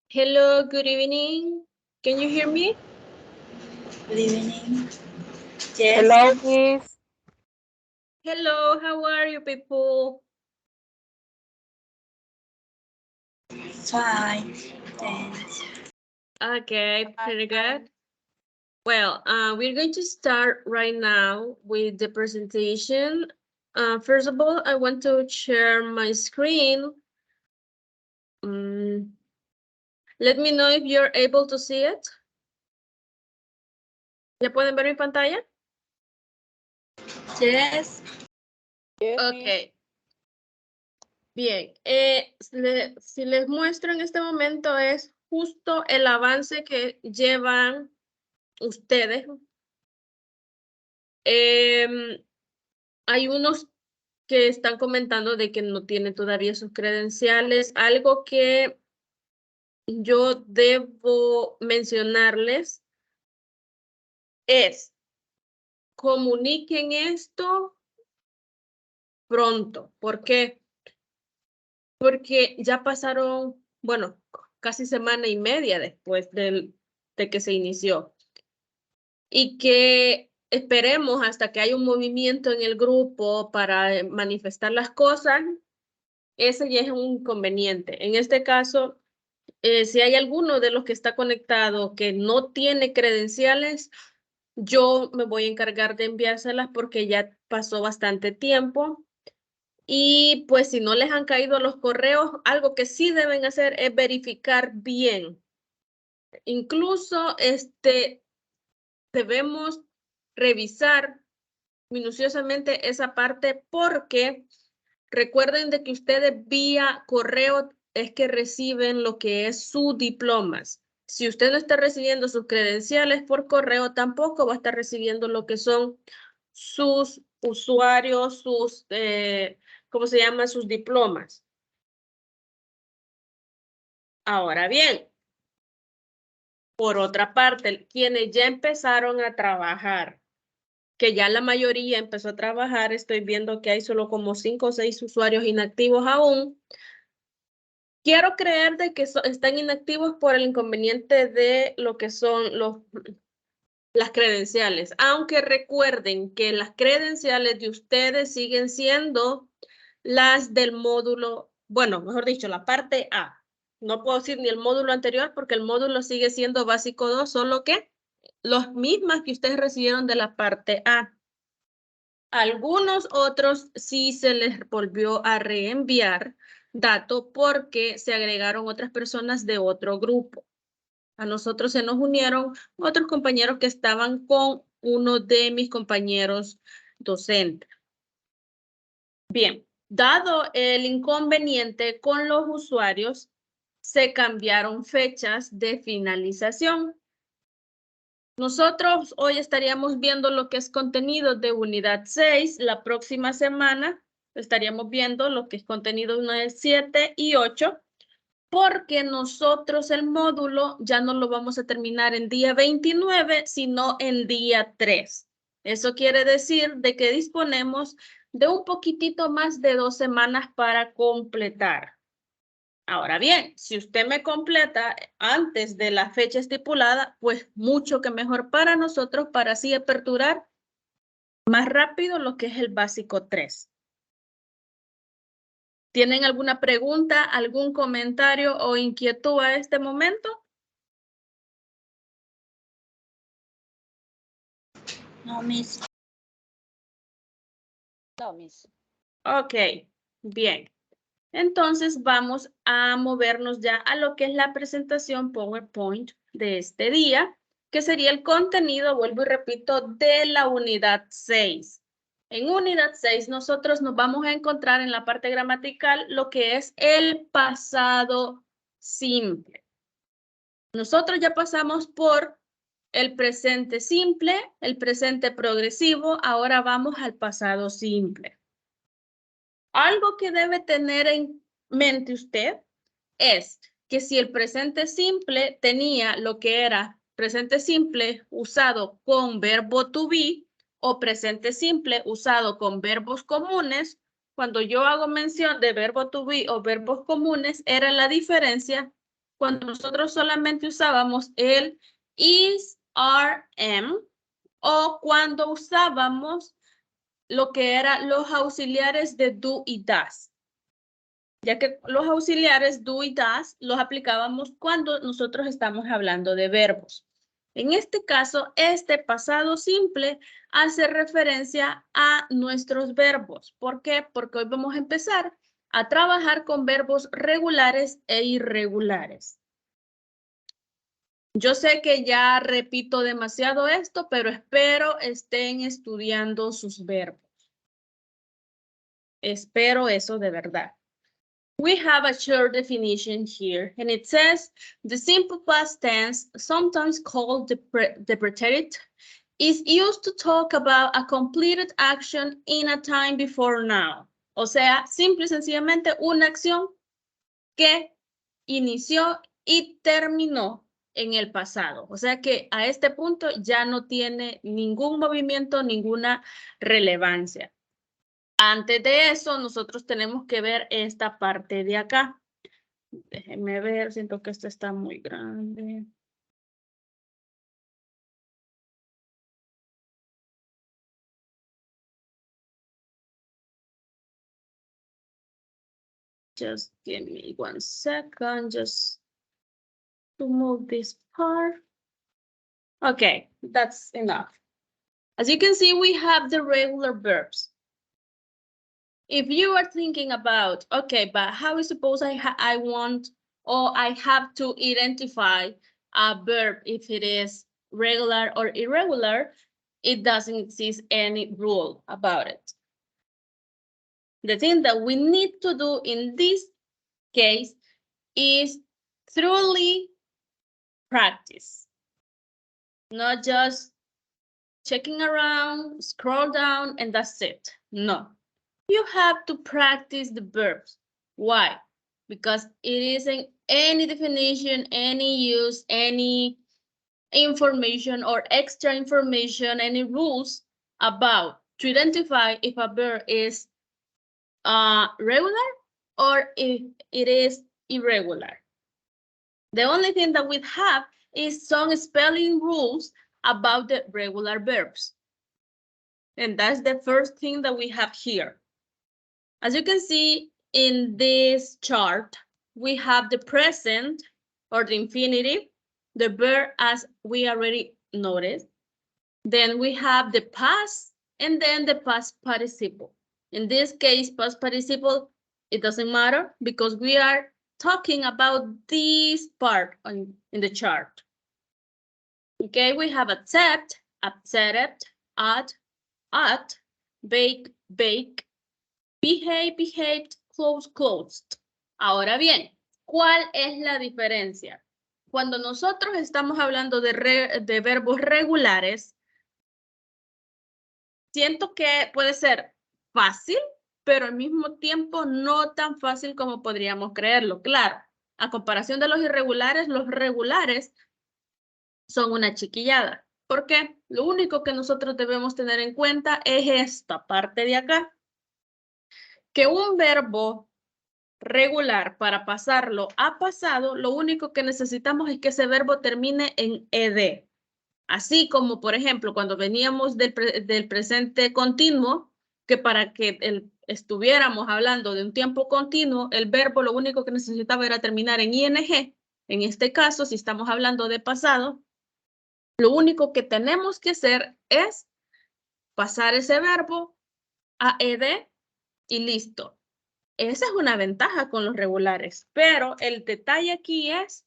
Hello, good evening. Can you hear me? Good evening. Yes. Hello, Miss. Hello, how are you people? Fine. Thanks. Okay, pretty good. Well, we're going to start right now with the presentation. First of all, I want to share my screen. Let me know if you're able to see it. ¿Ya pueden ver mi pantalla? Yes. Yes, Ok. Bien, si les muestro en este momento es justo el avance que llevan ustedes. Hay unos que están comentando de que no tienen todavía sus credenciales. Algo que yo debo mencionarles es comuniquen esto pronto. ¿Por qué? Porque ya pasaron, bueno, casi semana y media después de que se inició. Y que esperemos hasta que haya un movimiento en el grupo para manifestar las cosas, ese ya es un inconveniente. En este caso, si hay alguno de los que está conectado que no tiene credenciales, yo me voy a encargar de enviárselas porque ya pasó bastante tiempo. Y pues si no les han caído los correos, algo que sí deben hacer es verificar bien. Incluso debemos revisar minuciosamente esa parte porque recuerden de que ustedes vía correo es que reciben lo que es sus diplomas. Si usted no está recibiendo sus credenciales por correo, tampoco va a estar recibiendo lo que son sus usuarios, sus, ¿cómo se llama? Sus diplomas. Ahora bien, por otra parte, quienes ya empezaron a trabajar, que ya la mayoría empezó a trabajar, estoy viendo que hay solo como 5 o 6 usuarios inactivos aún. Quiero creer de que están inactivos por el inconveniente de lo que son las credenciales, aunque recuerden que las credenciales de ustedes siguen siendo las del módulo, bueno, mejor dicho, la parte A. No puedo decir ni el módulo anterior porque el módulo sigue siendo básico 2, solo que los mismas que ustedes recibieron de la parte A. Algunos otros sí se les volvió a reenviar dato porque se agregaron otras personas de otro grupo. A nosotros se nos unieron otros compañeros que estaban con uno de mis compañeros docentes. Bien, dado el inconveniente con los usuarios, se cambiaron fechas de finalización. Nosotros hoy estaríamos viendo lo que es contenido de unidad 6. La próxima semana estaríamos viendo lo que es contenido de unidad 7 y 8, porque nosotros el módulo ya no lo vamos a terminar en día 29, sino en día 3. Eso quiere decir de que disponemos de un poquitito más de 2 semanas para completar. Ahora bien, si usted me completa antes de la fecha estipulada, pues mucho que mejor para nosotros, para así aperturar más rápido lo que es el básico 3. ¿Tienen alguna pregunta, algún comentario o inquietud a este momento? No, Miss. No, Miss. Ok, bien. Entonces vamos a movernos ya a lo que es la presentación PowerPoint de este día, que sería el contenido, vuelvo y repito, de la unidad 6. En unidad 6 nosotros nos vamos a encontrar en la parte gramatical lo que es el pasado simple. Nosotros ya pasamos por el presente simple, el presente progresivo, ahora vamos al pasado simple. Algo que debe tener en mente usted es que si el presente simple tenía lo que era presente simple usado con verbo to be o presente simple usado con verbos comunes cuando yo hago mención de verbo to be o verbos comunes, era la diferencia cuando nosotros solamente usábamos el is, are, am, o cuando usábamos lo que eran los auxiliares de do y does. Ya que los auxiliares do y does los aplicábamos cuando nosotros estamos hablando de verbos. En este caso, este pasado simple hace referencia a nuestros verbos. ¿Por qué? Porque hoy vamos a empezar a trabajar con verbos regulares e irregulares. Yo sé que ya repito demasiado esto, pero espero estén estudiando sus verbos. Espero eso de verdad. We have a short definition here, and it says the simple past tense, sometimes called the preterite, is used to talk about a completed action in a time before now. O sea, simple y sencillamente una acción que inició y terminó en el pasado. O sea que a este punto ya no tiene ningún movimiento, ninguna relevancia. Antes de eso, nosotros tenemos que ver esta parte de acá. Déjenme ver, siento que esto está muy grande. Just give me 1 second, just to move this part. Okay, that's enough. As you can see, we have the regular verbs. If you are thinking about, okay, but how is suppose I want or I have to identify a verb if it is regular or irregular, it doesn't exist any rule about it. The thing that we need to do in this case is thoroughly practice, not just checking around, scroll down, and that's it. No. You have to practice the verbs. Why? Because it isn't any definition, any use, any information or extra information, any rules about to identify if a verb is regular or if it is irregular. The only thing that we have is some spelling rules about the regular verbs. And that's the first thing that we have here. As you can see in this chart, we have the present or the infinitive, the verb as we already noticed. Then we have the past and then the past participle. In this case, past participle, it doesn't matter because we are talking about this part in the chart. Okay, we have accept, accepted, at, bake, bake, behave, behaved, close, closed. Ahora bien, ¿cuál es la diferencia? Cuando nosotros estamos hablando de verbos regulares, siento que puede ser fácil, pero al mismo tiempo no tan fácil como podríamos creerlo. Claro, a comparación de los regulares son una chiquillada. ¿Por qué? Lo único que nosotros debemos tener en cuenta es esta parte de acá. Que un verbo regular para pasarlo a pasado, lo único que necesitamos es que ese verbo termine en ed. Así como, por ejemplo, cuando veníamos del presente continuo, que para que estuviéramos hablando de un tiempo continuo, el verbo lo único que necesitaba era terminar en ing. En este caso, si estamos hablando de pasado, lo único que tenemos que hacer es pasar ese verbo a ed y listo. Esa es una ventaja con los regulares, pero el detalle aquí es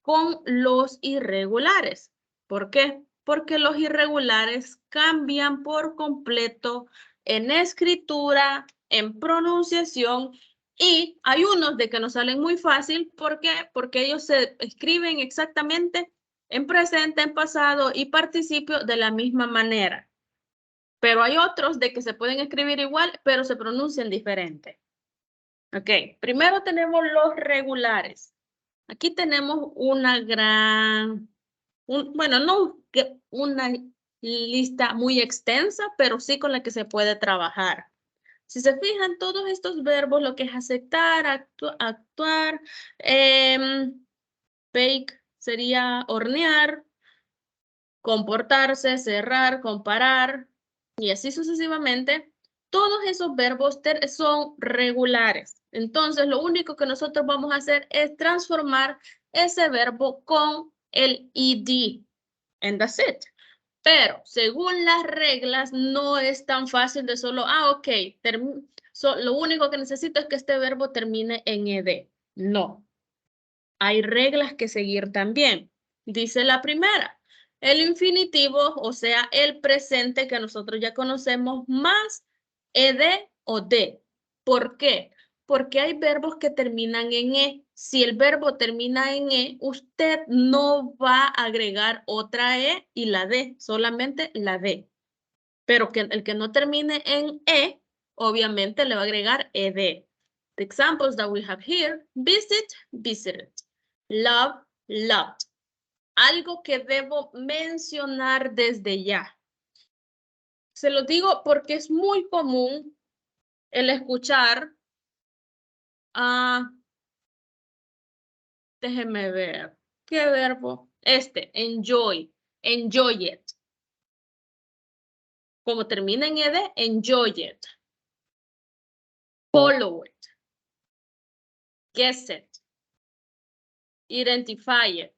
con los irregulares. ¿Por qué? Porque los irregulares cambian por completo en escritura, en pronunciación y hay unos de que nos salen muy fácil. ¿Por qué? Porque ellos se escriben exactamente en presente, en pasado y participio de la misma manera. Pero hay otros de que se pueden escribir igual, pero se pronuncian diferente. Ok, primero tenemos los regulares. Aquí tenemos una no una lista muy extensa, pero sí con la que se puede trabajar. Si se fijan, todos estos verbos, lo que es aceptar, actuar, bake sería hornear, comportarse, cerrar, comparar, y así sucesivamente. Todos esos verbos son regulares. Entonces, lo único que nosotros vamos a hacer es transformar ese verbo con el ed. And that's it. Pero, según las reglas, no es tan fácil de solo, ok, lo único que necesito es que este verbo termine en ed. No. Hay reglas que seguir también. Dice la primera, el infinitivo, o sea, el presente que nosotros ya conocemos, más ed o de. ¿Por qué? Porque hay verbos que terminan en e. Si el verbo termina en e, usted no va a agregar otra e y la d, solamente la d. Pero el que no termine en e, obviamente le va a agregar ed. The examples that we have here, visit, visited. Love, loved. Algo que debo mencionar desde ya. Se lo digo porque es muy común el escuchar, déjeme ver, ¿qué verbo? Enjoy, enjoy it. Como termina en ed, enjoy it. Follow it. Guess it. Identify it.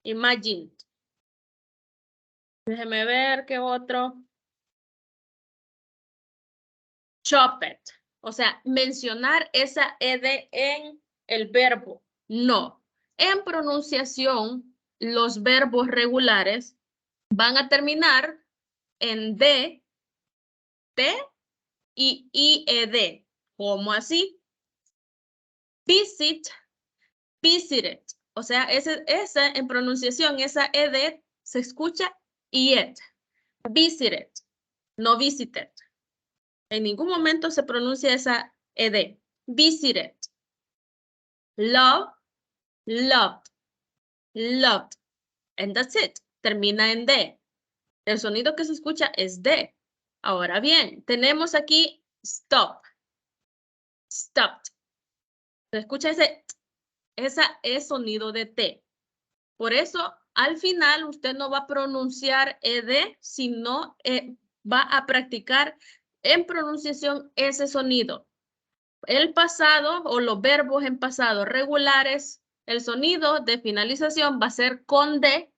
Imagine. Déjeme ver qué otro. Chop it. O sea, mencionar esa ed en el verbo. No. En pronunciación, los verbos regulares van a terminar en d, t y ied. ¿Cómo así? Visit, visited. O sea, esa en pronunciación, esa ed se escucha iet. Visited, no visited. En ningún momento se pronuncia esa ed. Visited. Love, loved, loved. And that's it. Termina en D. El sonido que se escucha es D. Ahora bien, tenemos aquí stop. Stopped. Se escucha ese sonido de T. Por eso, al final, usted no va a pronunciar ed, sino va a practicar en pronunciación ese sonido. El pasado o los verbos en pasado regulares, el sonido de finalización va a ser con D,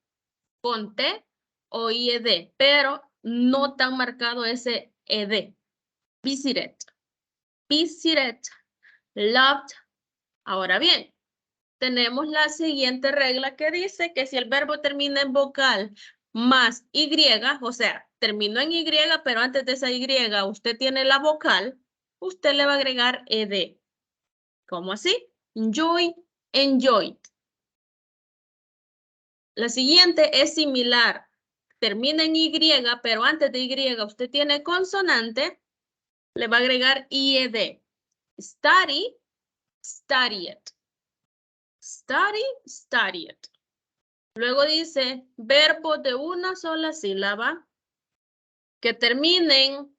con T o IED, pero no tan marcado ese ED. Visited, visited, loved. Ahora bien, tenemos la siguiente regla que dice que si el verbo termina en vocal más Y, o sea, terminó en Y, pero antes de esa Y usted tiene la vocal, usted le va a agregar ed. ¿Cómo así? Enjoy, enjoyed. La siguiente es similar. Termina en Y, pero antes de Y usted tiene consonante, le va a agregar IED. Study, studied. Study, studied. Luego dice verbos de una sola sílaba que terminen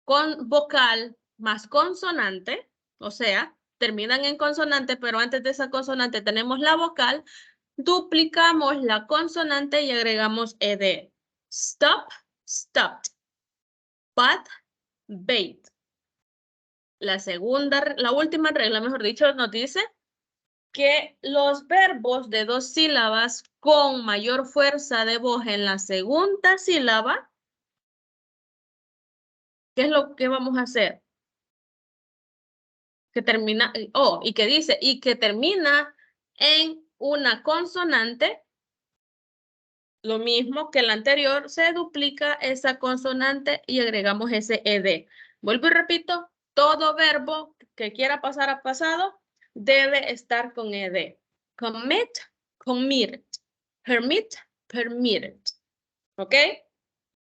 con vocal más consonante, o sea, terminan en consonante, pero antes de esa consonante tenemos la vocal, duplicamos la consonante y agregamos ed. Stop, stopped. Bat, bait. La última regla, mejor dicho, nos dice que los verbos de dos sílabas con mayor fuerza de voz en la segunda sílaba, ¿qué es lo que vamos a hacer? Que termina, y que dice, y que termina en una consonante, lo mismo que el anterior, se duplica esa consonante y agregamos ese ed. Vuelvo y repito, todo verbo que quiera pasar a pasado debe estar con ed. Commit, committed. Permit, permitted. ¿Ok?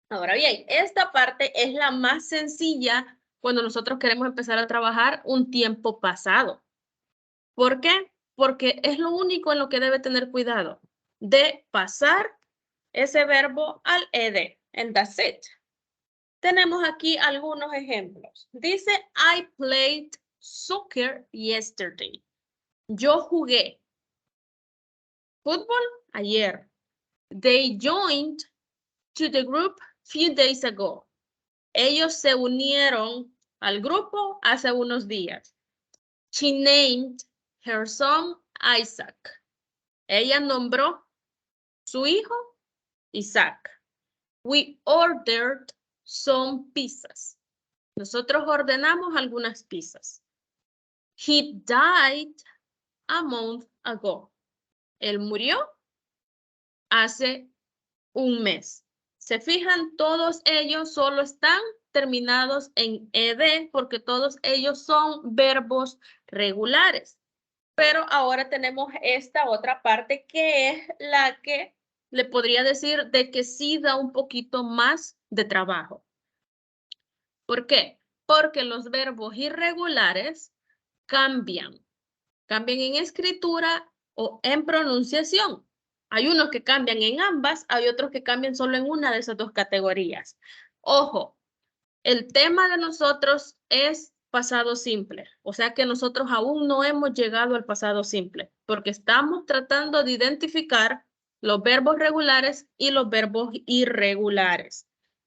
Ahora bien, esta parte es la más sencilla cuando nosotros queremos empezar a trabajar un tiempo pasado. ¿Por qué? Porque es lo único en lo que debe tener cuidado, de pasar ese verbo al ed. And that's it. tenemos aquí algunos ejemplos. Dice, I played soccer yesterday. Yo jugué fútbol ayer. They joined to the group few days ago. Ellos se unieron al grupo hace unos días. She named her son Isaac. Ella nombró su hijo Isaac. We ordered some pizzas. Nosotros ordenamos algunas pizzas. He died a month ago. Él murió hace un mes. Se fijan, todos ellos solo están terminados en ed porque todos ellos son verbos regulares. Pero ahora tenemos esta otra parte que es la que le podría decir de que sí da un poquito más de trabajo. ¿Por qué? Porque los verbos irregulares cambian en escritura o en pronunciación. Hay unos que cambian en ambas, hay otros que cambian solo en una de esas dos categorías. Ojo, el tema de nosotros es pasado simple, o sea que nosotros aún no hemos llegado al pasado simple, porque estamos tratando de identificar los verbos regulares y los verbos irregulares.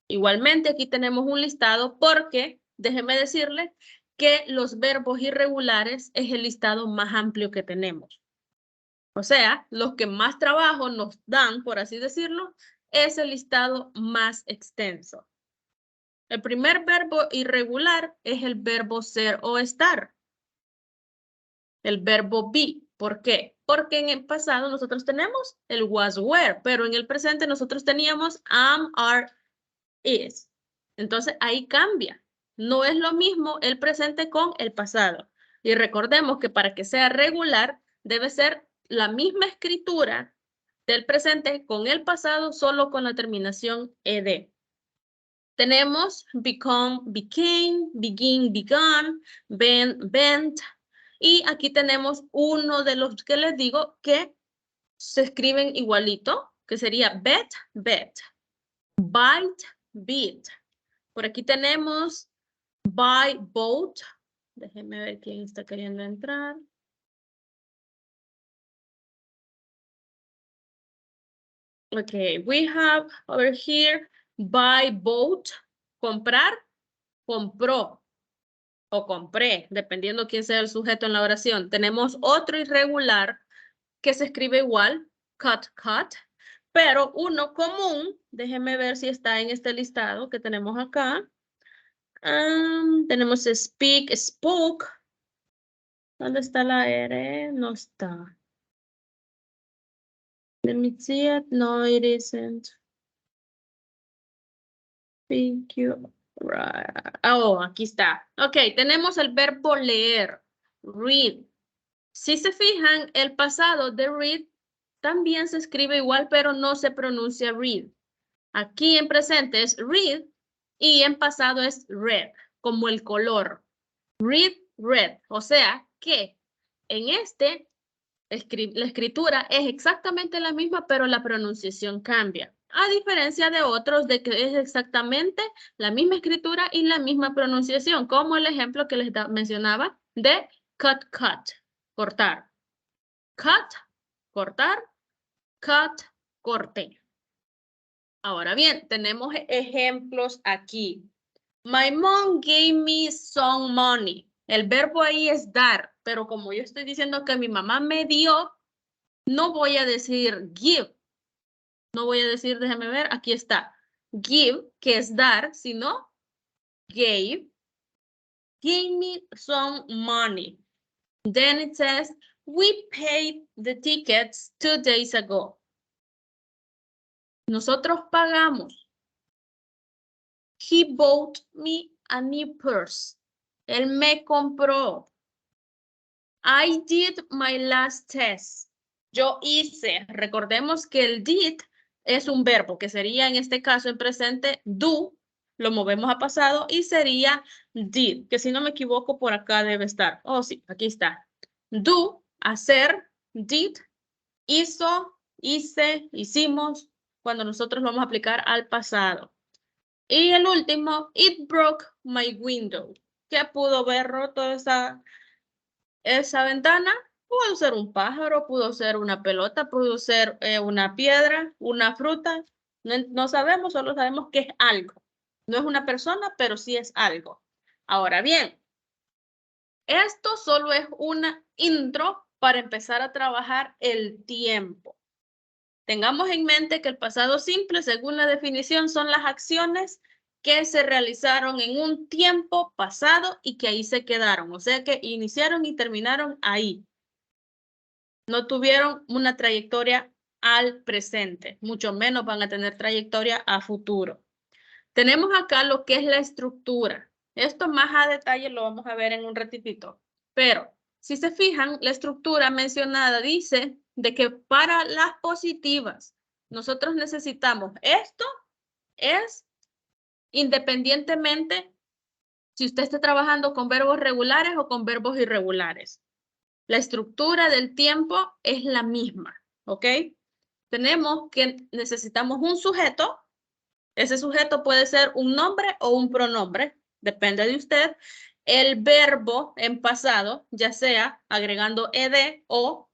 Igualmente aquí tenemos un listado porque, déjeme decirle, que los verbos irregulares es el listado más amplio que tenemos. O sea, los que más trabajo nos dan, por así decirlo, es el listado más extenso. El primer verbo irregular es el verbo ser o estar. El verbo be. ¿Por qué? Porque en el pasado nosotros tenemos el was, were, pero en el presente nosotros teníamos am, are, is. Entonces ahí cambia. No es lo mismo el presente con el pasado. Y recordemos que para que sea regular debe ser la misma escritura del presente con el pasado, solo con la terminación ed. Tenemos become, became, begin, began, been, bent. Y aquí tenemos uno de los que les digo que se escriben igualito, que sería bet, bet, bite, beat. Por aquí tenemos buy, bought. Déjenme ver quién está queriendo entrar. Okay, we have over here buy, bought, comprar, compró o compré, dependiendo quién sea el sujeto en la oración. Tenemos otro irregular que se escribe igual, cut, cut, pero uno común, déjenme ver si está en este listado que tenemos acá. Tenemos speak, spoke. ¿Dónde está la R? No está. Let me see it. No, it isn't. Thank you. Right. Oh, aquí está. Ok, tenemos el verbo leer. Read. Si se fijan, el pasado de read también se escribe igual, pero no se pronuncia read. Aquí en presente es read y en pasado es red, como el color. Read, red. O sea que en este, la escritura es exactamente la misma, pero la pronunciación cambia. A diferencia de otros de que es exactamente la misma escritura y la misma pronunciación, como el ejemplo que les mencionaba de cut, cut, cortar. Cut, cortar, cut, corte. Ahora bien, tenemos ejemplos aquí. My mom gave me some money. El verbo ahí es dar, pero como yo estoy diciendo que mi mamá me dio, no voy a decir give. No voy a decir, déjame ver, aquí está. Give, que es dar, sino gave. Give me some money. Then it says, we paid the tickets 2 days ago. Nosotros pagamos. He bought me a new purse. Él me compró. I did my last test. Yo hice. Recordemos que el did es un verbo que sería en este caso en presente do. Lo movemos a pasado y sería did, que si no me equivoco por acá debe estar. Oh, sí, aquí está. Do, hacer, did, hizo, hice, hicimos, cuando nosotros vamos a aplicar al pasado. Y el último, it broke my window. ¿Qué pudo ver roto esa ventana? Pudo ser un pájaro, pudo ser una pelota, pudo ser una piedra, una fruta. No sabemos, solo sabemos que es algo. No es una persona, pero sí es algo. Ahora bien, esto solo es una intro para empezar a trabajar el tiempo. Tengamos en mente que el pasado simple, según la definición, son las acciones que se realizaron en un tiempo pasado y que ahí se quedaron. O sea que iniciaron y terminaron ahí. No tuvieron una trayectoria al presente, mucho menos van a tener trayectoria a futuro. Tenemos acá lo que es la estructura. Esto más a detalle lo vamos a ver en un ratito. Pero si se fijan, la estructura mencionada dice de que para las positivas nosotros necesitamos esto es independientemente si usted está trabajando con verbos regulares o con verbos irregulares. La estructura del tiempo es la misma, ¿ok? Tenemos que necesitamos un sujeto. Ese sujeto puede ser un nombre o un pronombre, depende de usted. El verbo en pasado, ya sea agregando ed o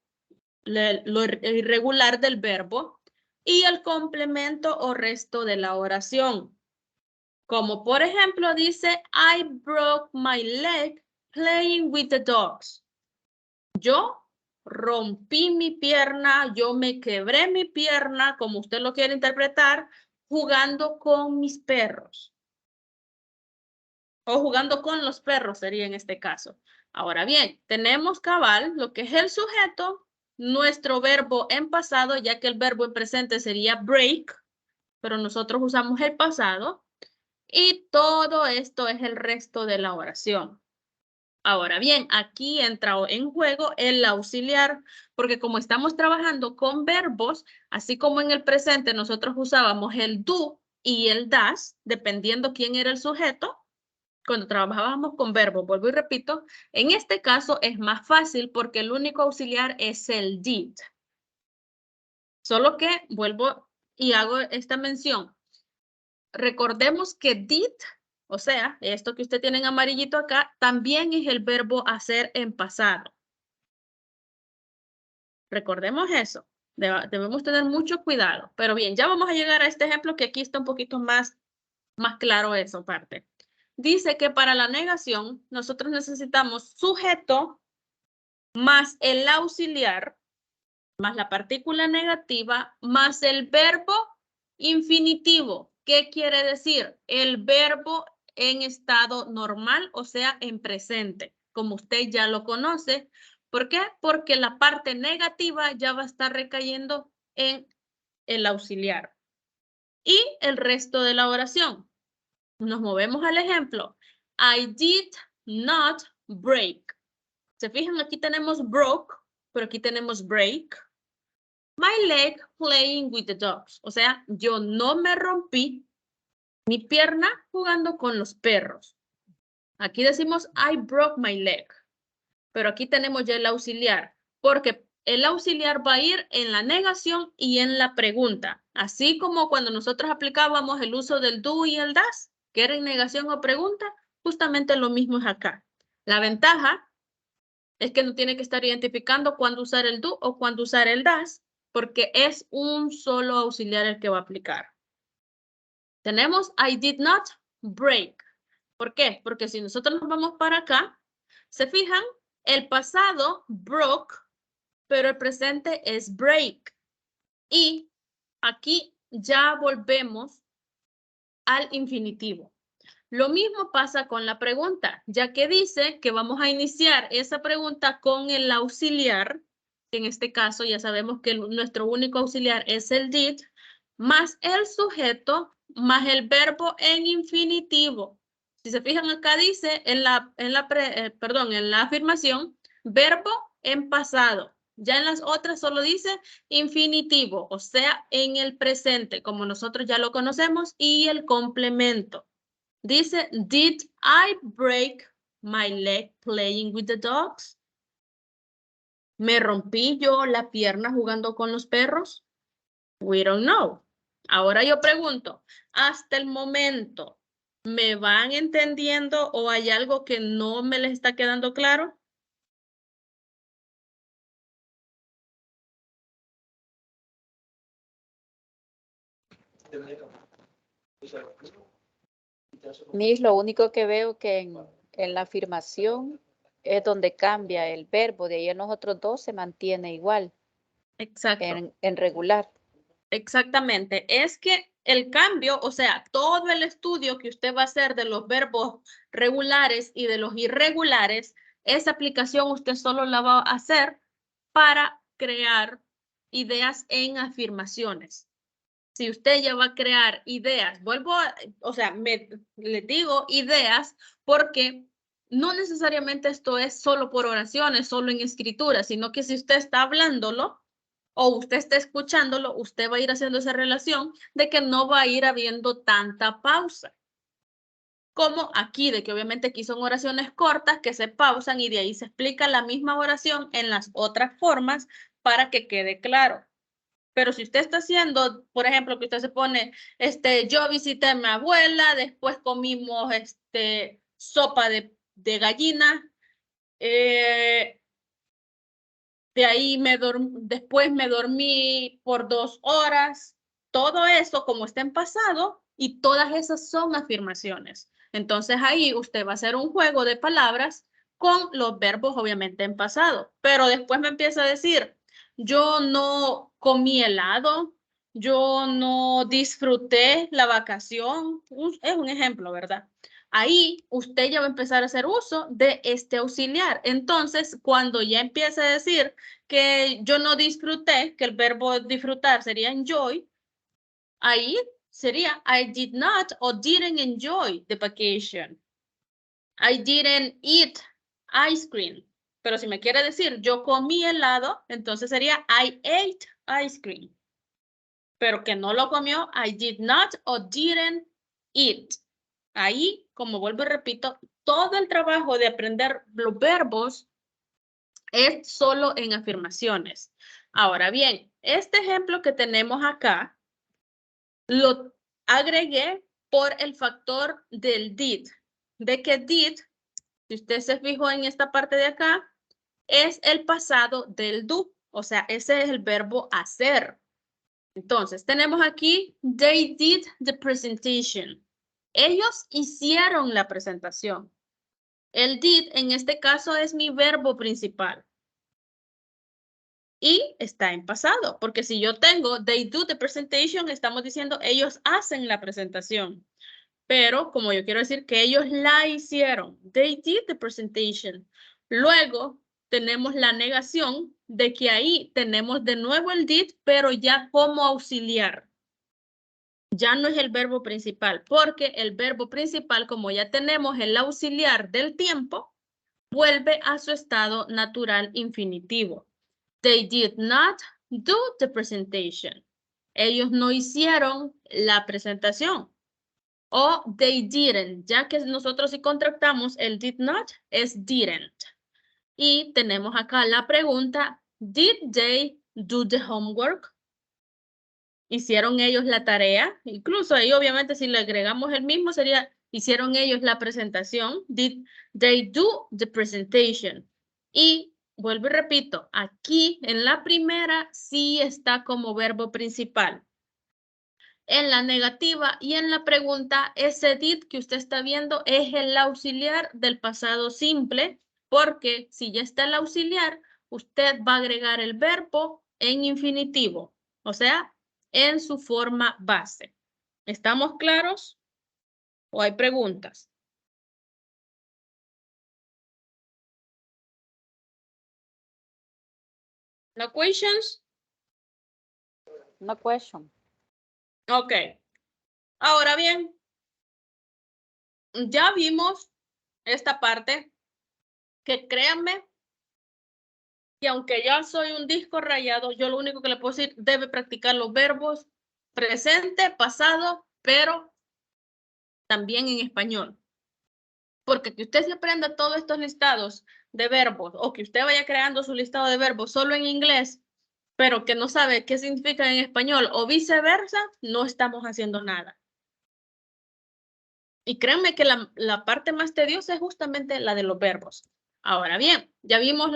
lo irregular del verbo. Y el complemento o resto de la oración. Como por ejemplo dice, I broke my leg playing with the dogs. Yo rompí mi pierna, yo me quebré mi pierna, como usted lo quiere interpretar, jugando con mis perros. O jugando con los perros sería en este caso. Ahora bien, tenemos cabal lo que es el sujeto, nuestro verbo en pasado, ya que el verbo en presente sería break, pero nosotros usamos el pasado. Y todo esto es el resto de la oración. Ahora bien, aquí entra en juego el auxiliar, porque como estamos trabajando con verbos, así como en el presente nosotros usábamos el do y el das, dependiendo quién era el sujeto, cuando trabajábamos con verbos, vuelvo y repito, en este caso es más fácil porque el único auxiliar es el did. Solo que vuelvo y hago esta mención. Recordemos que did, o sea, esto que usted tiene en amarillito acá, también es el verbo hacer en pasado. Recordemos eso. Debemos tener mucho cuidado. Pero bien, ya vamos a llegar a este ejemplo que aquí está un poquito más claro eso parte. Dice que para la negación nosotros necesitamos sujeto más el auxiliar, más la partícula negativa, más el verbo infinitivo. ¿Qué quiere decir? El verbo en estado normal, o sea, en presente, como usted ya lo conoce. ¿Por qué? Porque la parte negativa ya va a estar recayendo en el auxiliar. Y el resto de la oración. Nos movemos al ejemplo. I did not break. ¿Se fijan? Aquí tenemos broke, pero aquí tenemos break. My leg playing with the dogs. O sea, yo no me rompí mi pierna jugando con los perros. Aquí decimos I broke my leg. Pero aquí tenemos ya el auxiliar, porque el auxiliar va a ir en la negación y en la pregunta. Así como cuando nosotros aplicábamos el uso del do y el das, que era en negación o pregunta, justamente lo mismo es acá. La ventaja es que no tiene que estar identificando cuándo usar el do o cuándo usar el das, porque es un solo auxiliar el que va a aplicar. Tenemos I did not break. ¿Por qué? Porque si nosotros nos vamos para acá, ¿se fijan? El pasado broke, pero el presente es break. Y aquí ya volvemos al infinitivo. Lo mismo pasa con la pregunta, ya que dice que vamos a iniciar esa pregunta con el auxiliar, que en este caso ya sabemos que nuestro único auxiliar es el did, más el sujeto, más el verbo en infinitivo. Si se fijan acá dice en la afirmación, verbo en pasado. Ya en las otras solo dice infinitivo, o sea, en el presente, como nosotros ya lo conocemos, y el complemento. Dice, did I break my leg playing with the dogs? ¿Me rompí yo la pierna jugando con los perros? We don't know. Ahora yo pregunto, hasta el momento, ¿me van entendiendo o hay algo que no me les está quedando claro? Miss, lo único que veo que en la afirmación es donde cambia el verbo, de ahí en los otros dos se mantiene igual, Exacto. en regular. Exactamente. Es que el cambio, o sea, todo el estudio que usted va a hacer de los verbos regulares y de los irregulares, esa aplicación usted solo la va a hacer para crear ideas en afirmaciones. Si usted ya va a crear ideas, o sea, le digo ideas porque no necesariamente esto es solo por oraciones, solo en escritura, sino que si usted está hablándolo, o usted está escuchándolo, usted va a ir haciendo esa relación de que no va a ir habiendo tanta pausa. Como aquí, de que obviamente aquí son oraciones cortas que se pausan y de ahí se explica la misma oración en las otras formas para que quede claro. Pero si usted está haciendo, por ejemplo, que usted se pone, yo visité a mi abuela, después comimos, sopa de gallina, de ahí después me dormí por 2 horas. Todo eso como está en pasado y todas esas son afirmaciones. Entonces ahí usted va a hacer un juego de palabras con los verbos obviamente en pasado. Pero después me empieza a decir, yo no comí helado, yo no disfruté la vacación. Es un ejemplo, ¿verdad? Ahí usted ya va a empezar a hacer uso de este auxiliar. Entonces, cuando ya empiece a decir que yo no disfruté, que el verbo disfrutar sería enjoy, ahí sería I did not or didn't enjoy the vacation. I didn't eat ice cream. Pero si me quiere decir yo comí helado, entonces sería I ate ice cream. Pero que no lo comió, I did not or didn't eat. Ahí, como vuelvo y repito, todo el trabajo de aprender los verbos es solo en afirmaciones. Ahora bien, este ejemplo que tenemos acá, lo agregué por el factor del did. De que did, si usted se fijó en esta parte de acá, es el pasado del do. O sea, ese es el verbo hacer. Entonces, tenemos aquí, they did the presentation. Ellos hicieron la presentación. El did en este caso es mi verbo principal. Y está en pasado, porque si yo tengo they do the presentation, estamos diciendo ellos hacen la presentación. Pero como yo quiero decir que ellos la hicieron, they did the presentation. Luego tenemos la negación de que ahí tenemos de nuevo el did, pero ya como auxiliar. Ya no es el verbo principal, porque el verbo principal, como ya tenemos el auxiliar del tiempo, vuelve a su estado natural infinitivo. They did not do the presentation. Ellos no hicieron la presentación. O they didn't, ya que nosotros si contractamos el did not, es didn't. Y tenemos acá la pregunta, did they do the homework? ¿Hicieron ellos la tarea? Incluso ahí obviamente si le agregamos el mismo sería, ¿hicieron ellos la presentación? Did they do the presentation? Y vuelvo y repito, aquí en la primera sí está como verbo principal. En la negativa y en la pregunta, ese did que usted está viendo es el auxiliar del pasado simple, porque si ya está el auxiliar, usted va a agregar el verbo en infinitivo, o sea, en su forma base. ¿Estamos claros? ¿O hay preguntas? ¿No questions? No question. Ok. Ahora bien, ya vimos esta parte que créanme que aunque ya soy un disco rayado, yo lo único que le puedo decir, debe practicar los verbos presente, pasado, pero también en español. Porque que usted se aprenda todos estos listados de verbos o que usted vaya creando su listado de verbos solo en inglés, pero que no sabe qué significa en español o viceversa, no estamos haciendo nada. Y créanme que la parte más tediosa es justamente la de los verbos. Ahora bien, ya vimos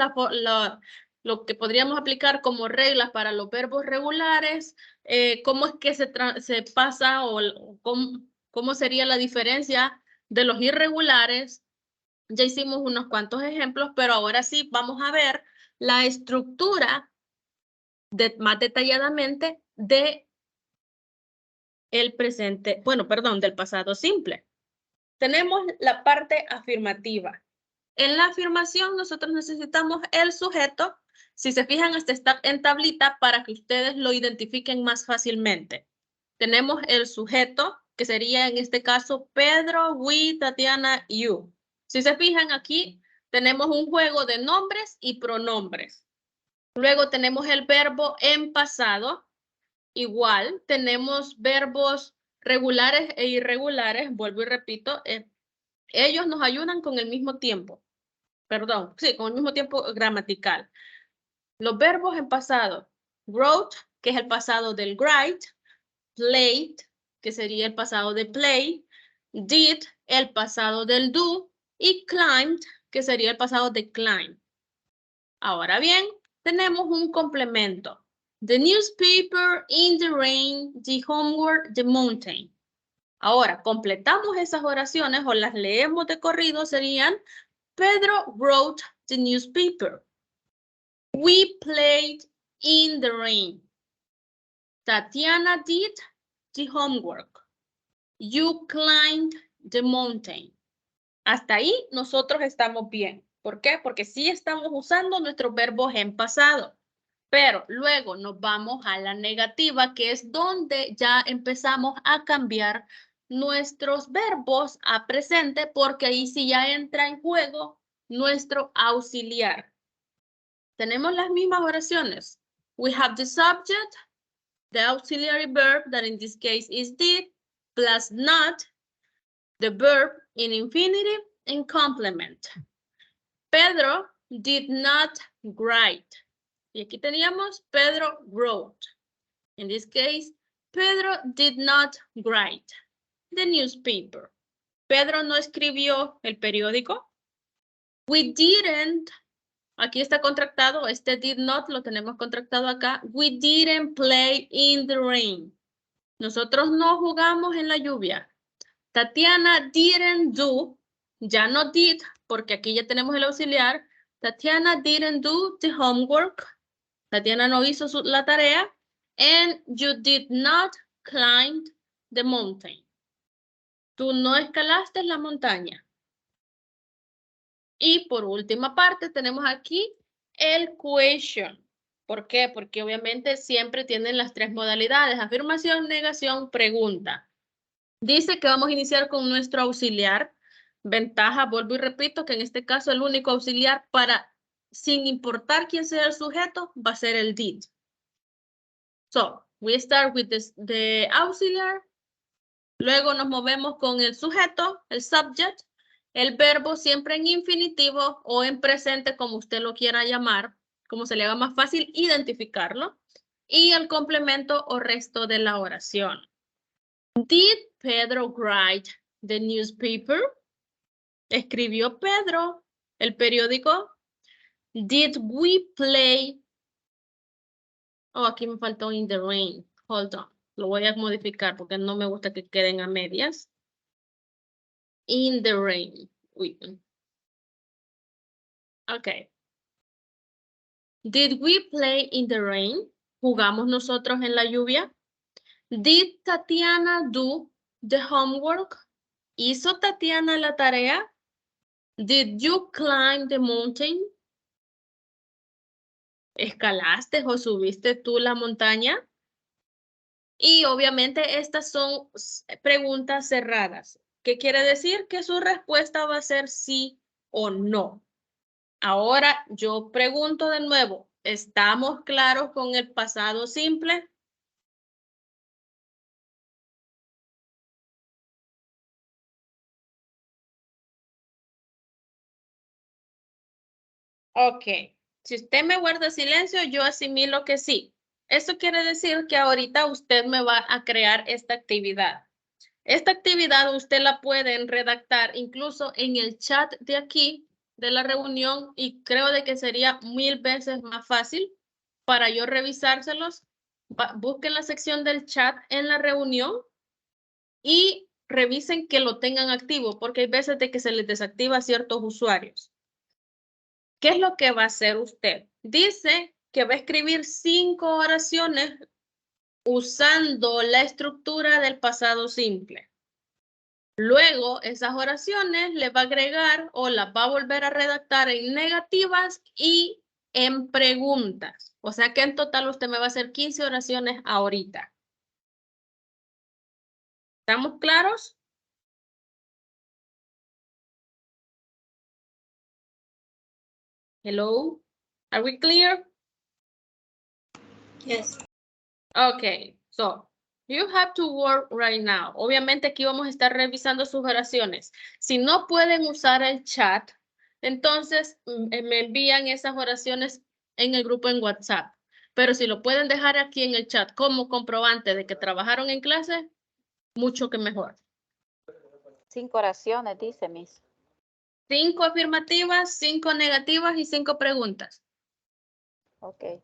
lo que podríamos aplicar como reglas para los verbos regulares, cómo es que se pasa o cómo sería la diferencia de los irregulares. Ya hicimos unos cuantos ejemplos, pero ahora sí vamos a ver la estructura más detalladamente de el presente, bueno, perdón, del pasado simple. Tenemos la parte afirmativa. En la afirmación nosotros necesitamos el sujeto. Si se fijan, este está en tablita para que ustedes lo identifiquen más fácilmente. Tenemos el sujeto, que sería en este caso Pedro, we, Tatiana, you. Si se fijan aquí, tenemos un juego de nombres y pronombres. Luego tenemos el verbo en pasado. Igual tenemos verbos regulares e irregulares. Vuelvo y repito, ellos nos ayudan con el mismo tiempo. Perdón, sí, con el mismo tiempo gramatical. Los verbos en pasado. Wrote, que es el pasado del write. Played, que sería el pasado de play. Did, el pasado del do. Y climbed, que sería el pasado de climb. Ahora bien, tenemos un complemento. The newspaper, in the rain, the homework, the mountain. Ahora, completamos esas oraciones o las leemos de corrido, serían Pedro wrote the newspaper. We played in the rain. Tatiana did the homework. You climbed the mountain. Hasta ahí nosotros estamos bien. ¿Por qué? Porque sí estamos usando nuestros verbos en pasado. Pero luego nos vamos a la negativa, que es donde ya empezamos a cambiar nuestros verbos a presente, porque ahí sí ya entra en juego nuestro auxiliar. Tenemos las mismas oraciones. We have the subject, the auxiliary verb, that in this case is did, plus not, the verb in infinitive, and complement. Pedro did not write. Y aquí teníamos Pedro wrote. In this case, Pedro did not write the newspaper. Pedro no escribió el periódico. We didn't, aquí está contractado, este did not lo tenemos contractado acá. We didn't play in the rain. Nosotros no jugamos en la lluvia. Tatiana didn't do, ya no did, porque aquí ya tenemos el auxiliar. Tatiana didn't do the homework. Tatiana no hizo la tarea. And you did not climb the mountain. Tú no escalaste la montaña. Y por última parte tenemos aquí el question. ¿Por qué? Porque obviamente siempre tienen las tres modalidades: afirmación, negación, pregunta. Dice que vamos a iniciar con nuestro auxiliar. Ventaja, vuelvo y repito, que en este caso el único auxiliar para, sin importar quién sea el sujeto, va a ser el did. So, we start with the auxiliar. Luego nos movemos con el sujeto, el subject, el verbo siempre en infinitivo o en presente, como usted lo quiera llamar, como se le haga más fácil identificarlo, y el complemento o resto de la oración. Did Pedro write the newspaper? ¿Escribió Pedro el periódico? Did we play? Oh, aquí me faltó in the rain. Hold on. Lo voy a modificar porque no me gusta que queden a medias. In the rain. Uy. Ok. Did we play in the rain? ¿Jugamos nosotros en la lluvia? Did Tatiana do the homework? ¿Hizo Tatiana la tarea? Did you climb the mountain? ¿Escalaste o subiste tú la montaña? Y obviamente estas son preguntas cerradas. ¿Qué quiere decir? Que su respuesta va a ser sí o no. Ahora yo pregunto de nuevo, ¿estamos claros con el pasado simple? Ok. Si usted me guarda silencio, yo asimilo que sí. Eso quiere decir que ahorita usted me va a crear esta actividad. Esta actividad usted la pueden redactar incluso en el chat de aquí, de la reunión, y creo de que sería 1000 veces más fácil para yo revisárselos. Busquen la sección del chat en la reunión y revisen que lo tengan activo, porque hay veces de que se les desactiva a ciertos usuarios. ¿Qué es lo que va a hacer usted? Dice que va a escribir 5 oraciones usando la estructura del pasado simple. Luego, esas oraciones le va a agregar o las va a volver a redactar en negativas y en preguntas. O sea que en total usted me va a hacer 15 oraciones ahorita. ¿Estamos claros? Hello? Are we clear? Yes. Okay, so you have to work right now. Obviamente aquí vamos a estar revisando sus oraciones. Si no pueden usar el chat, entonces me envían esas oraciones en el grupo en WhatsApp. Pero si lo pueden dejar aquí en el chat como comprobante de que trabajaron en clase, mucho que mejor. 5 oraciones, dice Miss. 5 afirmativas, 5 negativas y 5 preguntas. Ok.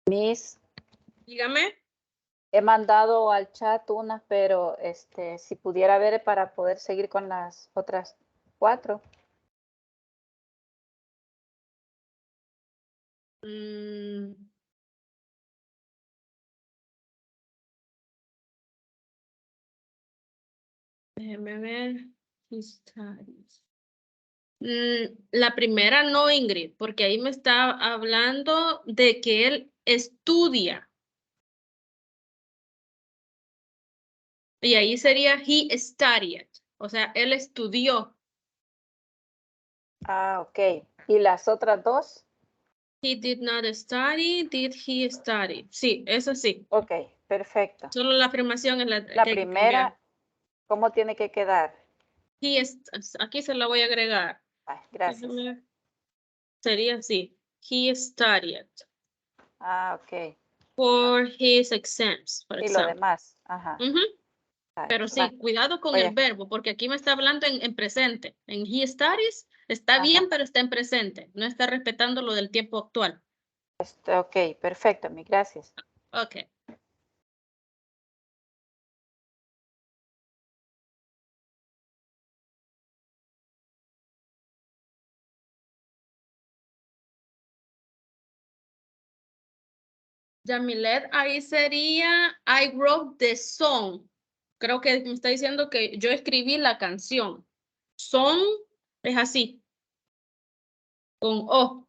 Miss, Dígame. he mandado al chat unas, pero si pudiera ver para poder seguir con las otras 4. Mm, déjeme ver. His studies. La primera no, Ingrid, porque ahí me está hablando de que él estudia. Y ahí sería he studied. O sea, él estudió. Ah, ok. ¿Y las otras 2? He did not study. Did he study? Sí, eso sí. Ok, perfecto. Solo la afirmación es la La que hay que cambiar. primera, ¿cómo tiene que quedar? Aquí se la voy a agregar. Ay, gracias. Déjame ver. Sería así. He studied Ah, ok. for his exams, por Y lo example. demás. Ajá. Ujú. Vale, Pero sí, cuidado con voy el a- verbo, porque aquí me está hablando en presente. En he studies está Ajá. bien, pero está en presente. No está respetando lo del tiempo actual. Ok, perfecto, mi gracias. Ok. Yamilet, ahí sería I wrote the song. Creo que me está diciendo que yo escribí la canción. Song es así, con O.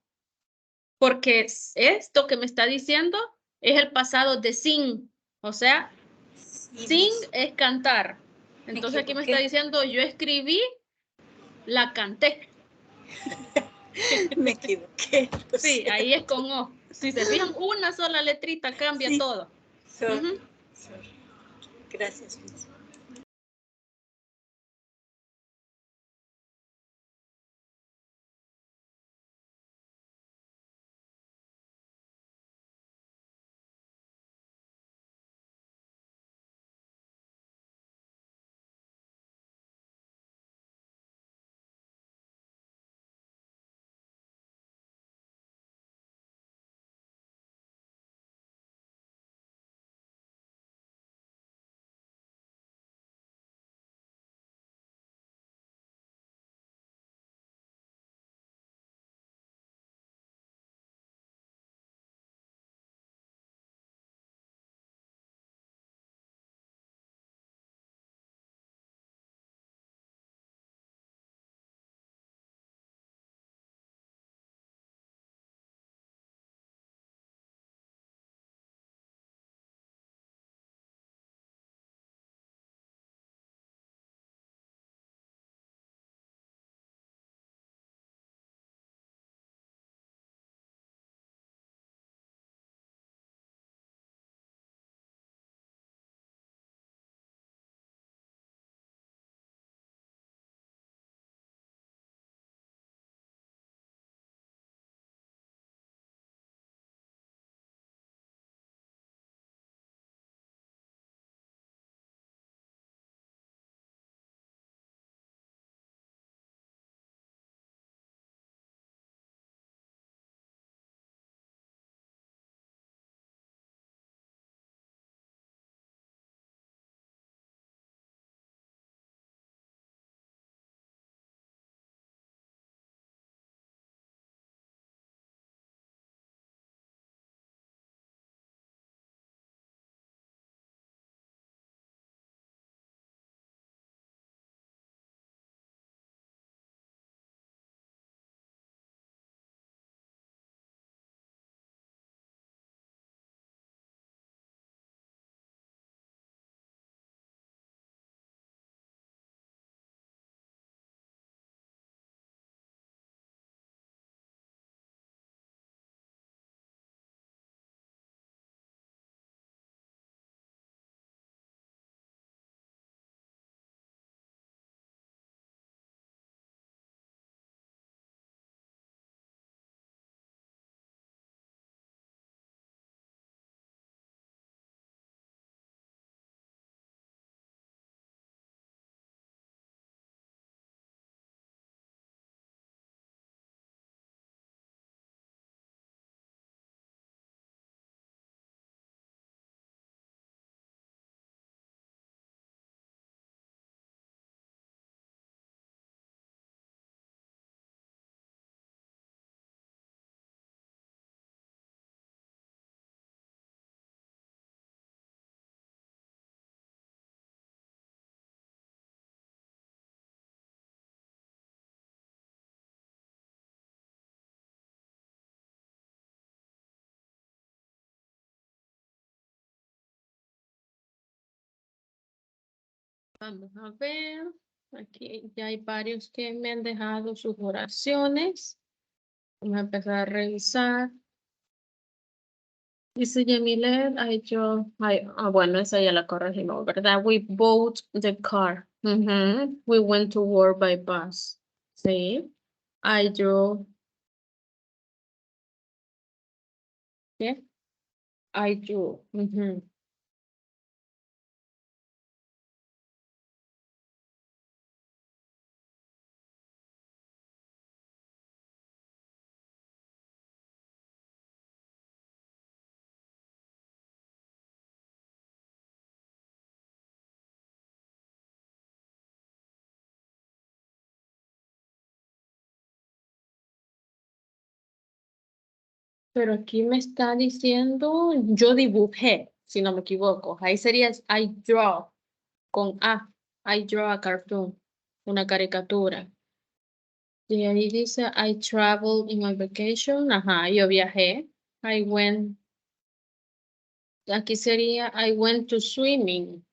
Porque esto que me está diciendo es el pasado de sing. O sea, Sí, sing Miss. es cantar. Me Entonces aquí me está equivoqué. diciendo yo escribí, la canté. Me equivoqué. Lo Sí, ahí siento. es con O. Si se fijan, una sola letrita cambia Sí. todo. Sorry. Ujú. Sorry. Gracias, Miss. Vamos a ver. Aquí ya hay varios que me han dejado sus oraciones. Vamos a empezar a revisar. Dice Yamilet, bueno, esa ya la corregimos, ¿verdad? We bought the car. We went to work by bus. Sí. I drove. ¿Qué? I drove. Pero aquí me está diciendo, yo dibujé, si no me equivoco. Ahí sería I draw, con A. I draw a cartoon, una caricatura. Y ahí dice I traveled in my vacation. Ajá, yo viajé. I went. Aquí sería I went to swimming.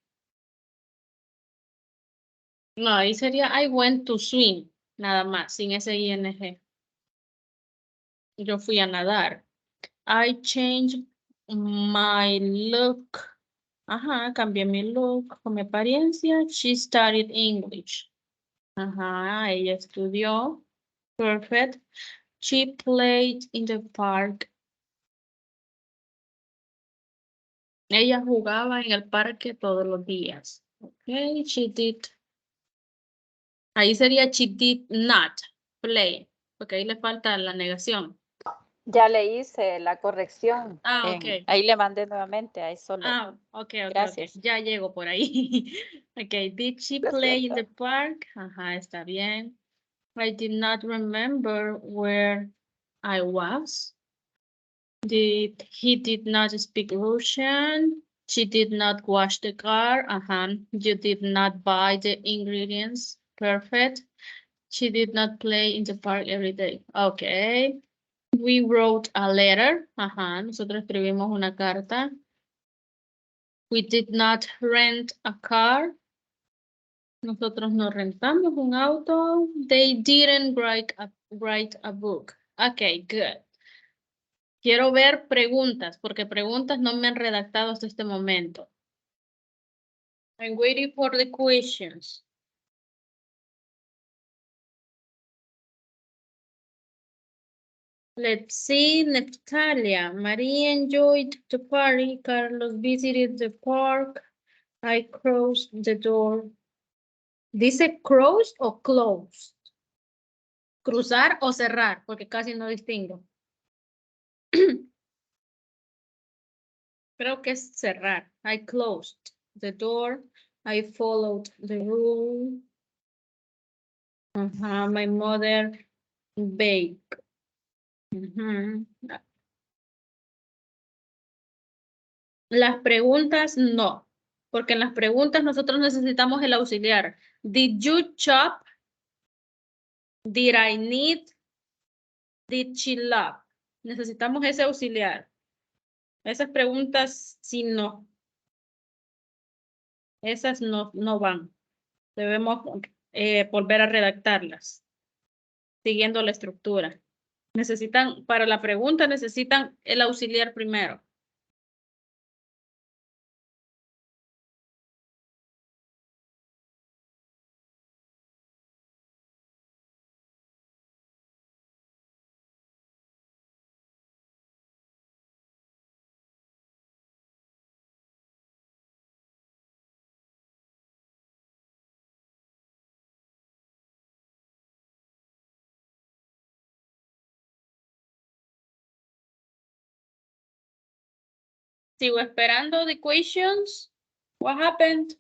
No, ahí sería I went to swim. Nada más, sin ese ing. Yo fui a nadar. I changed my look. Ajá, cambié mi look con mi apariencia. She studied English. Ajá, ella estudió. Perfect. She played in the park. Ella jugaba en el parque todos los días. Okay, she did. Ahí sería she did not play, porque ahí le falta la negación. Ya le hice la corrección. Ah, ok. Ahí le mandé nuevamente, ahí solo. Ah, ok. Gracias. Ya llego por ahí. Ok, did she play in the park? Ajá, está bien. I did not remember where I was. He did not speak Russian. She did not wash the car. You did not buy the ingredients. Perfect. She did not play in the park every day. Okay. We wrote a letter. Nosotros escribimos una carta. We did not rent a car. Nosotros no rentamos un auto. They didn't write a book. Okay, good. Quiero ver preguntas, porque preguntas no me han redactado hasta este momento. I'm waiting for the questions. Let's see, Natalia. Maria enjoyed the party. Carlos visited the park. I crossed the door. ¿Dice crossed o closed? Cruzar o cerrar, porque casi no distingo. Creo que es cerrar. I closed the door. I followed the rule. My mother baked. Las preguntas no, porque en las preguntas nosotros necesitamos el auxiliar. Did you chop? Did I need? Did she love? Necesitamos ese auxiliar. Esas preguntas sí no. Esas no van. Debemos volver a redactarlas, siguiendo la estructura. Para la pregunta necesitan el auxiliar primero. Sigo esperando the questions. What happened?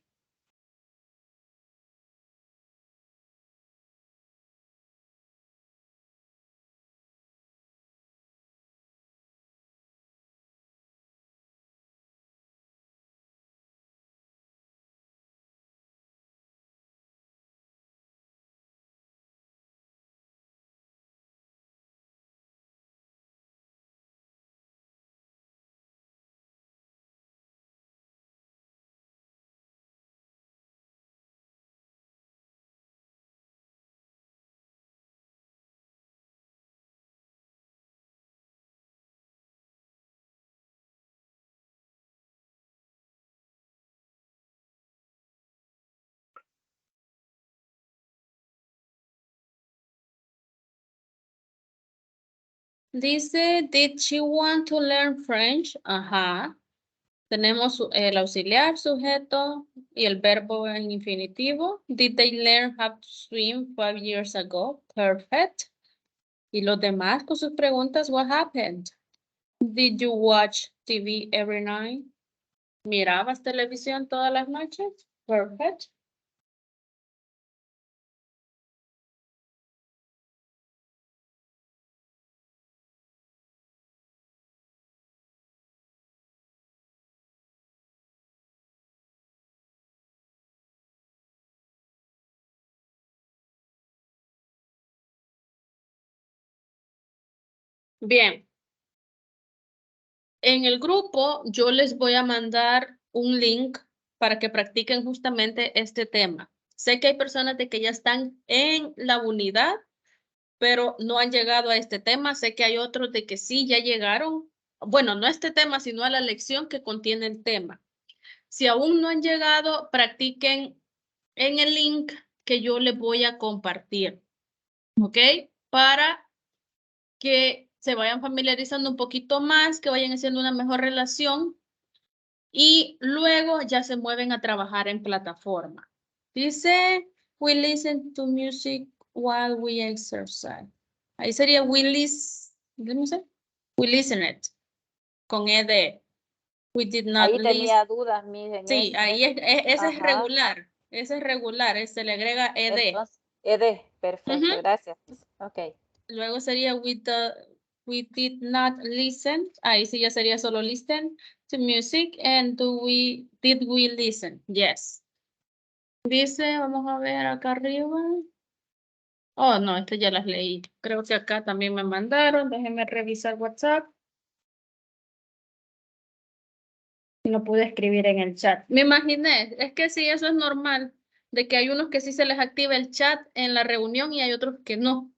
Dice, did she want to learn French? Ajá. Tenemos el auxiliar, sujeto y el verbo en infinitivo. Did they learn how to swim 5 years ago? Perfect. Y los demás con sus preguntas, what happened? Did you watch TV every night? ¿Mirabas televisión todas las noches? Perfect. Bien. En el grupo yo les voy a mandar un link para que practiquen justamente este tema. Sé que hay personas de que ya están en la unidad, pero no han llegado a este tema. Sé que hay otros de que sí ya llegaron. Bueno, no a este tema, sino a la lección que contiene el tema. Si aún no han llegado, practiquen en el link que yo les voy a compartir. ¿Ok? Para que se vayan familiarizando un poquito más, que vayan haciendo una mejor relación y luego ya se mueven a trabajar en plataforma. Dice, we listen to music while we exercise. Ahí sería we listen it, con ed. We did not Ahí tenía dudas, Miss, en Sí, eso. ahí ese es Ajá. regular. Ese es regular, se le agrega ed. Entonces, ED, perfecto, Ujú. gracias. Ok. Luego sería we did not listen. Ahí sí ya sería solo listen to music. And did we listen? Yes. Dice, vamos a ver acá arriba. Oh, no, estas ya las leí. Creo que acá también me mandaron. Déjenme revisar WhatsApp. No pude escribir en el chat. Me imaginé, es que sí, eso es normal, de que hay unos que sí se les activa el chat en la reunión y hay otros que no.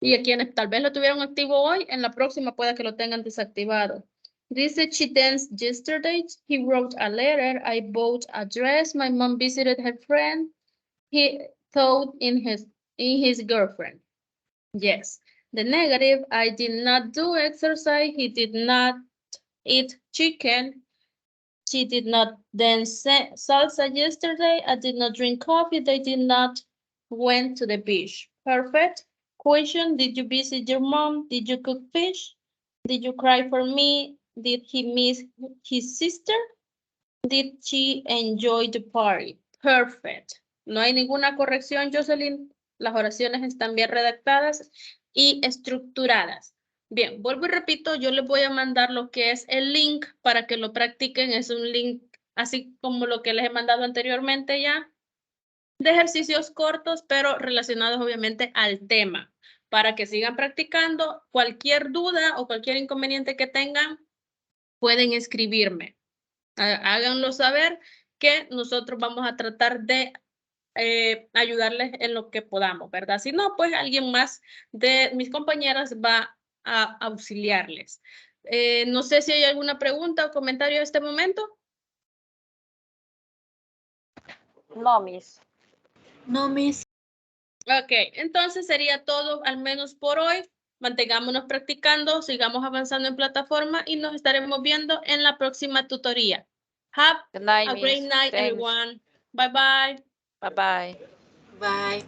Y a quienes tal vez lo tuvieron activo hoy, en la próxima pueda que lo tengan desactivado. Dice, she danced yesterday. He wrote a letter. I bought a dress. My mom visited her friend. He thought in his girlfriend. Yes. The negative, I did not do exercise. He did not eat chicken. She did not dance salsa yesterday. I did not drink coffee. They did not went to the beach. Perfect. Question, did you visit your mom? Did you cook fish? Did you cry for me? Did he miss his sister? Did she enjoy the party? Perfect. No hay ninguna corrección, Jocelyn. Las oraciones están bien redactadas y estructuradas. Bien, vuelvo y repito, yo les voy a mandar lo que es el link para que lo practiquen. Es un link así como lo que les he mandado anteriormente ya, de ejercicios cortos, pero relacionados obviamente al tema, para que sigan practicando. Cualquier duda o cualquier inconveniente que tengan, pueden escribirme. Háganlo saber que nosotros vamos a tratar de ayudarles en lo que podamos, ¿verdad? Si no, pues alguien más de mis compañeras va a auxiliarles. No sé si hay alguna pregunta o comentario en este momento. No, Miss. No, Miss. Ok, entonces sería todo, al menos por hoy. Mantengámonos practicando, sigamos avanzando en plataforma y nos estaremos viendo en la próxima tutoría. Have Good night, a great Miss. night, Thanks. everyone. Bye bye. Bye bye. Bye.